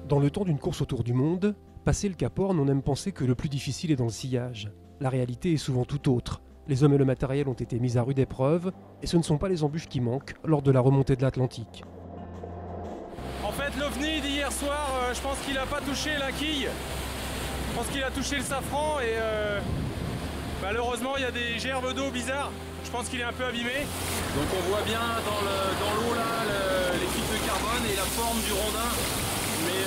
Dans le temps d'une course autour du monde, passer le Cap Horn, on aime penser que le plus difficile est dans le sillage. La réalité est souvent tout autre. Les hommes et le matériel ont été mis à rude épreuve, et ce ne sont pas les embûches qui manquent lors de la remontée de l'Atlantique. En fait, l'OVNI d'hier soir, je pense qu'il n'a pas touché la quille. Je pense qu'il a touché le safran et malheureusement, il y a des gerbes d'eau bizarres. Je pense qu'il est un peu abîmé. Donc on voit bien dans l'eau là les fibres de carbone et la forme du rondin. Mais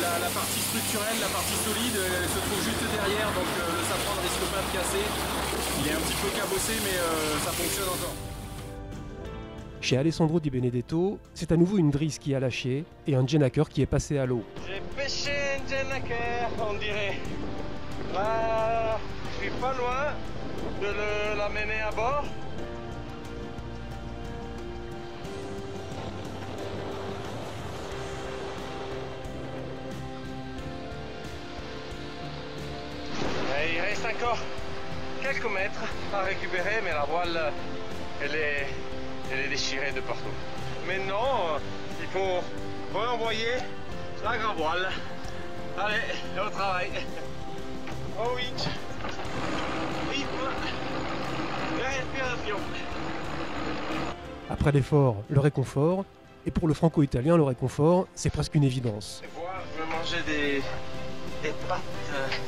la partie structurelle, la partie solide, elle se trouve juste derrière. Donc le safran ne risque pas de casser. Il est un petit peu cabossé mais ça fonctionne encore. Chez Alessandro Di Benedetto, c'est à nouveau une drisse qui a lâché et un gennaker qui est passé à l'eau. J'ai pêché un gennaker, on dirait. Là, je suis pas loin de l'amener à bord. Et il reste encore quelques mètres à récupérer, mais la voile, elle est déchirée de partout. Maintenant, il faut renvoyer la grand voile. Allez, au travail. Au winch. Rythme. Respiration. Après l'effort, le réconfort, et pour le franco-italien, le réconfort, c'est presque une évidence. Je vais manger des pâtes,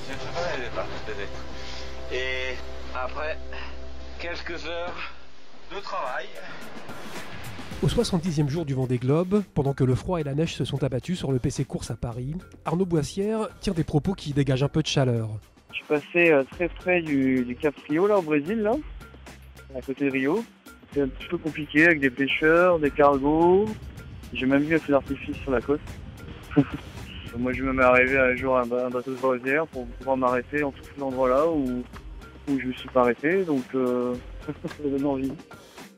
je ferai des pâtes peut-être. Et après quelques heures de travail. Au 70e jour du Vendée Globe, pendant que le froid et la neige se sont abattus sur le PC Course à Paris, Arnaud Boissière tient des propos qui dégagent un peu de chaleur. Je suis passé très près du Cap Frio là au Brésil, là, à côté de Rio. C'est un petit peu compliqué avec des pêcheurs, des cargos. J'ai même vu un feu d'artifice sur la côte. Moi je vais même arriver un jour à un bateau de croisière pour pouvoir m'arrêter en tout cet endroit-là où je me suis pas arrêté, donc ça donne envie.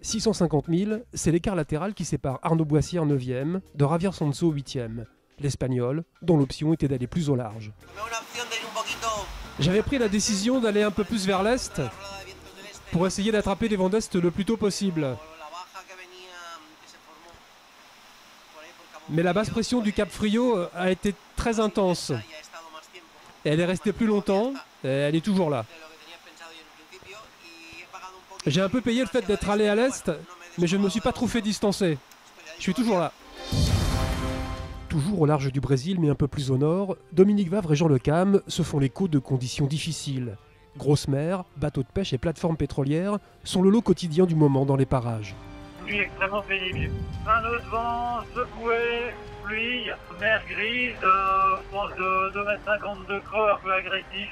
650 000, c'est l'écart latéral qui sépare Arnaud Boissière 9e de Javier Sanso 8e, l'Espagnol, dont l'option était d'aller plus au large. J'avais pris la décision d'aller un peu plus vers l'est pour essayer d'attraper les vents d'est le plus tôt possible. Mais la basse pression du Cap Frio a été très intense. Et elle est restée plus longtemps, et elle est toujours là. J'ai un peu payé le fait d'être allé à l'est, mais je ne me suis pas trop fait distancer. Je suis toujours là. Toujours au large du Brésil, mais un peu plus au nord, Dominique Vavre et Jean Le Cam se font l'écho de conditions difficiles. Grosse mer, bateaux de pêche et plateformes pétrolières sont le lot quotidien du moment dans les parages. Pluie extrêmement pénible. Un autre vent, secoué, pluie, mer grise, je pense de 2,50 m de creux, un peu agressif.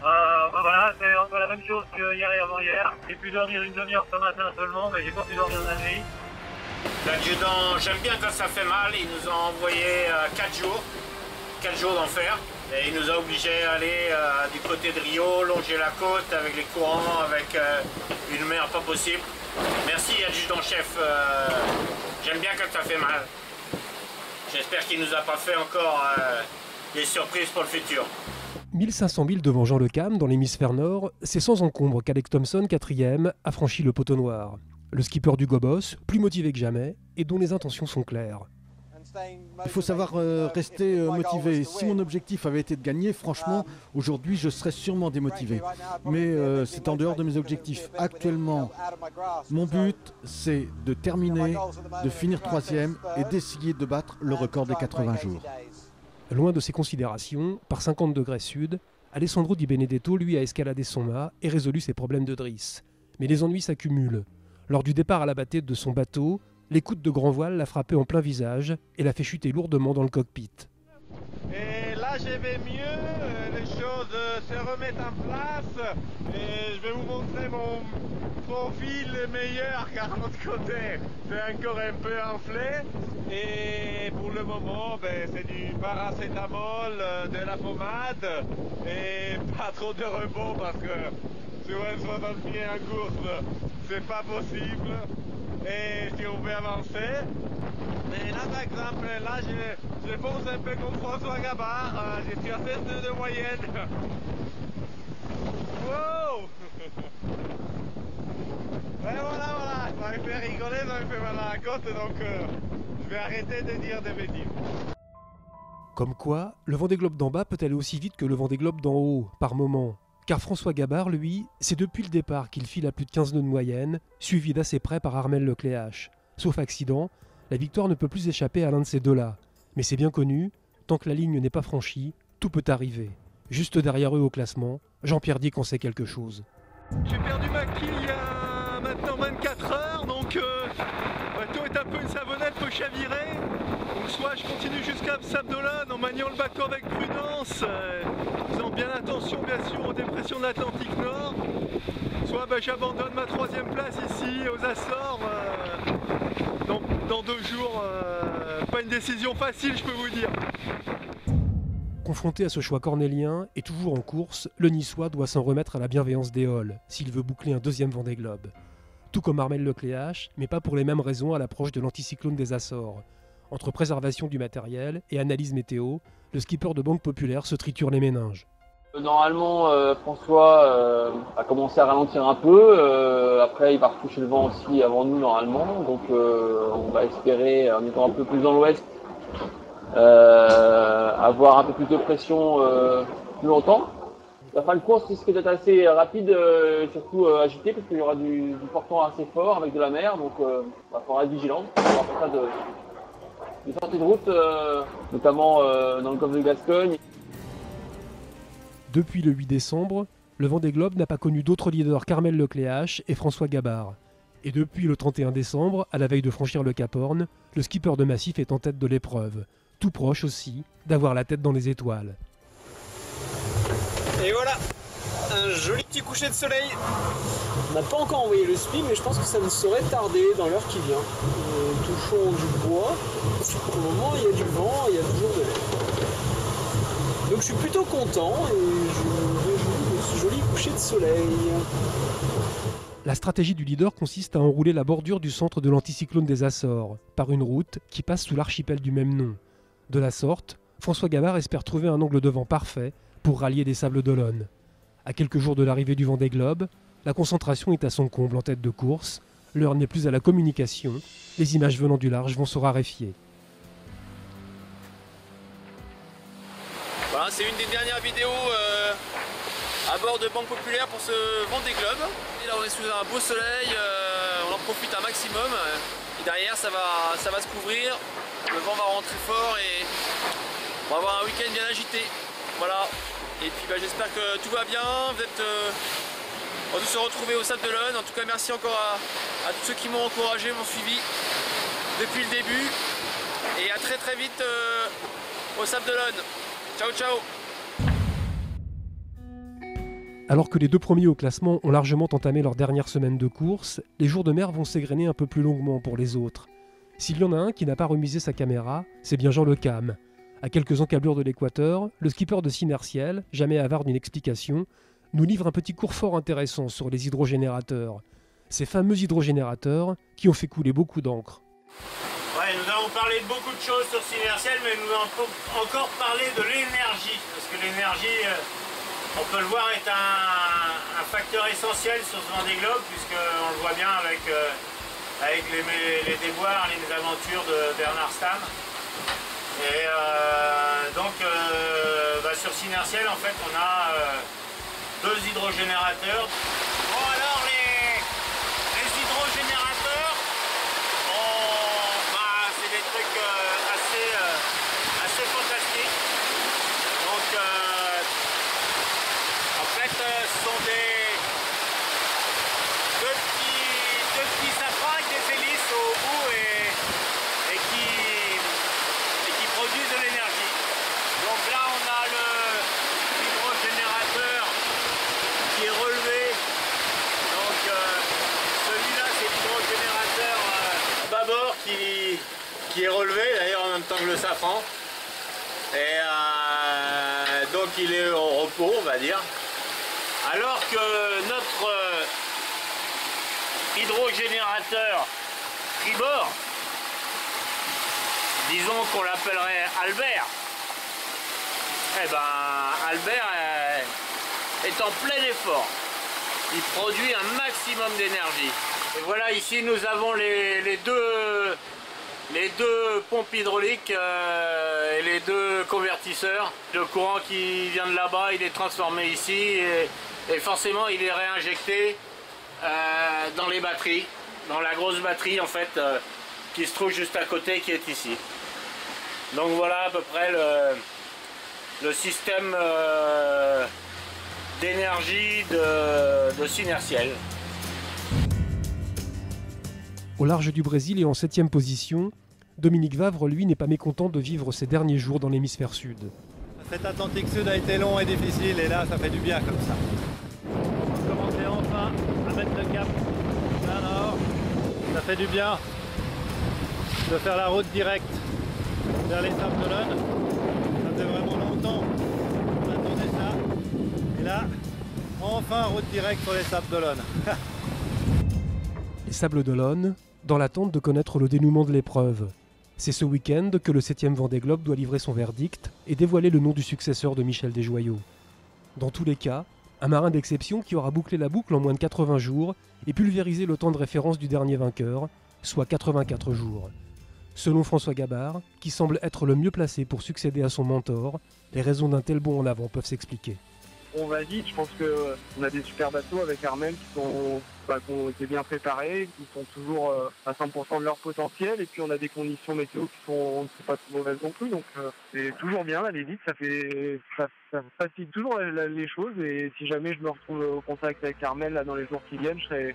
Voilà, c'est un peu la même chose qu'hier et avant-hier. J'ai pu dormir une demi-heure ce matin seulement, mais j'ai pas pu dormir la nuit. L'adjudant, j'aime bien quand ça fait mal, il nous a envoyé 4 jours d'enfer. Et il nous a obligés à aller du côté de Rio, longer la côte avec les courants, avec une mer pas possible. Merci adjudant-chef, j'aime bien quand ça fait mal. J'espère qu'il nous a pas fait encore des surprises pour le futur. 1500 000 devant Jean Le Cam dans l'hémisphère nord, c'est sans encombre qu'Alec Thompson, 4e, a franchi le poteau noir. Le skipper du Gobos, plus motivé que jamais, et dont les intentions sont claires. Il faut savoir rester motivé. Si mon objectif avait été de gagner, franchement, aujourd'hui, je serais sûrement démotivé. Mais c'est en dehors de mes objectifs. Actuellement, mon but, c'est de terminer, de finir 3e et d'essayer de battre le record des 80 jours. Loin de ses considérations, par 50 degrés sud, Alessandro Di Benedetto, lui, a escaladé son mât et résolu ses problèmes de drisse. Mais les ennuis s'accumulent. Lors du départ à la bâtée de son bateau, l'écoute de grand voile l'a frappé en plein visage et l'a fait chuter lourdement dans le cockpit. Et là, je vais mieux, les choses se remettent en place. Et je vais vous montrer mon profil meilleur, car de l'autre côté, c'est encore un peu enflé. Et pour le moment, c'est du paracétamol, de la pommade et pas trop de repos parce que sur un 60 pieds en course, c'est pas possible. Et si on veut avancer, mais là par exemple, là je pense un peu comme François Gabard, je suis à 16 nœuds de moyenne. Wow. Ouais, voilà, ça me fait rigoler, ça me fait mal à la côte, donc je vais arrêter de dire des bêtises. Comme quoi, le Vendée Globe d'en bas peut aller aussi vite que le Vendée Globe d'en haut, par moment. Car François Gabard, lui, c'est depuis le départ qu'il file à plus de 15 nœuds de moyenne, suivi d'assez près par Armel Lecléache. Sauf accident, la victoire ne peut plus échapper à l'un de ces deux-là. Mais c'est bien connu, tant que la ligne n'est pas franchie, tout peut arriver. Juste derrière eux au classement, Jean-Pierre Dick en sait quelque chose. J'ai perdu ma quille il y a maintenant 24 heures, donc le bateau est un peu une savonnette, peut chavirer. Donc soit je continue jusqu'à Sabdolan en maniant le bateau avec prudence, faisant bien attention bien sûr aux dépressions de l'Atlantique Nord, soit j'abandonne ma 3e place ici aux Açores dans 2 jours. Pas une décision facile, je peux vous dire. Confronté à ce choix cornélien et toujours en course, le Niçois doit s'en remettre à la bienveillance d'Éole s'il veut boucler un 2e Vendée Globe. Tout comme Armel Lecléache, mais pas pour les mêmes raisons à l'approche de l'anticyclone des Açores. Entre préservation du matériel et analyse météo, le skipper de Banque Populaire se triture les méninges. Normalement, François a commencé à ralentir un peu. Après, il va retoucher le vent aussi avant nous normalement. Donc, on va espérer, en étant un peu plus dans l'ouest, avoir un peu plus de pression plus longtemps. La fin de course risque d'être assez rapide, surtout agité, parce qu'il y aura du portant assez fort avec de la mer. Donc, il faudra être vigilant. On va faire ça de sortie de route, notamment dans le golfe de Gascogne. Depuis le 8 décembre, le Vendée Globe n'a pas connu d'autres leaders qu'Armel Lecléache et François Gabard. Et depuis le 31 décembre, à la veille de franchir le Cap Horn, le skipper de Massif est en tête de l'épreuve. Tout proche aussi d'avoir la tête dans les étoiles. Et voilà, un joli petit coucher de soleil. On n'a pas encore envoyé le SPI, mais je pense que ça ne saurait tarder dans l'heure qui vient. Touchons du bois. Pour le moment, il y a du vent, il y a toujours de l'air. Donc je suis plutôt content et je me réjouis de ce joli coucher de soleil. La stratégie du leader consiste à enrouler la bordure du centre de l'anticyclone des Açores par une route qui passe sous l'archipel du même nom. De la sorte, François Gabard espère trouver un angle de vent parfait pour rallier des Sables d'Olonne. À quelques jours de l'arrivée du Vendée Globe, la concentration est à son comble en tête de course. L'heure n'est plus à la communication. Les images venant du large vont se raréfier. Voilà, c'est une des dernières vidéos à bord de Banque Populaire pour ce Vendée Globe. Et là on est sous un beau soleil, on en profite un maximum. Et derrière ça va se couvrir, le vent va rentrer fort et on va avoir un week-end bien agité. Voilà. Et puis j'espère que tout va bien. On va tous se retrouver au Sable d'Olonne. En tout cas merci encore à tous ceux qui m'ont encouragé, m'ont suivi depuis le début. Et à très très vite au Sable d'Olonne. Ciao ciao. Alors que les 2 premiers au classement ont largement entamé leur dernière semaine de course, les jours de mer vont s'égrener un peu plus longuement pour les autres. S'il y en a un qui n'a pas remisé sa caméra, c'est bien Jean Le Cam. À quelques encablures de l'équateur, le skipper de Sinertiel, jamais avare d'une explication, nous livre un petit cours fort intéressant sur les hydrogénérateurs. Ces fameux hydrogénérateurs qui ont fait couler beaucoup d'encre. Ouais, nous avons parlé de beaucoup de choses sur Sinertiel, mais nous avons encore parlé de l'énergie. Parce que l'énergie, on peut le voir, est un facteur essentiel sur ce Vendée Globe, puisqu'on le voit bien avec les déboires, les mésaventures de Bernard Stamm. Et donc sur Sinertiel, en fait, on a 2 hydrogénérateurs. Bon, alors les hydrogénérateurs, c'est des trucs assez fantastiques. Donc en fait ce sont deux petits safrans avec des hélices au bout et qui produisent de l'énergie. Donc là on a l'hydrogénérateur qui est relevé. Donc celui-là c'est l'hydrogénérateur à bâbord qui est relevé d'ailleurs en même temps que le safran. Et donc il est au repos, on va dire. Alors que notre hydrogénérateur tribord, disons qu'on l'appellerait Albert, eh ben Albert est en plein effort. Il produit un maximum d'énergie. Et voilà, ici nous avons les deux les deux pompes hydrauliques et les deux convertisseurs. Le courant qui vient de là-bas, il est transformé ici et forcément il est réinjecté dans les batteries, dans la grosse batterie en fait qui se trouve juste à côté, qui est ici. Donc voilà à peu près le système d'énergie de Synertiel. Au large du Brésil et en 7e position, Dominique Vavre, lui, n'est pas mécontent de vivre ses derniers jours dans l'hémisphère sud. Cet Atlantique Sud a été long et difficile et là ça fait du bien comme ça. On va commencer enfin à mettre le cap plein nord. Ça fait du bien de faire la route directe vers les Sables d'Olonne. Ça faisait vraiment longtemps qu'on attendait ça. Et là, enfin route directe sur les Sables d'Olonne. Les Sables d'Olonne, dans l'attente de connaître le dénouement de l'épreuve. C'est ce week-end que le 7e Vendée Globe doit livrer son verdict et dévoiler le nom du successeur de Michel Desjoyaux. Dans tous les cas, un marin d'exception qui aura bouclé la boucle en moins de 80 jours et pulvérisé le temps de référence du dernier vainqueur, soit 84 jours. Selon François Gabard, qui semble être le mieux placé pour succéder à son mentor, les raisons d'un tel bond en avant peuvent s'expliquer. On va vite, je pense qu'on a des super bateaux avec Armel qui ont été bien préparés, qui sont toujours à 100% de leur potentiel, et puis on a des conditions météo qui sont pas trop mauvaises non plus, donc c'est toujours bien d'aller vite, ça facilite toujours les choses, et si jamais je me retrouve au contact avec Armel là, dans les jours qui viennent, je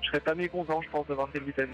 serais pas mécontent, je pense, d'avoir cette vitesse.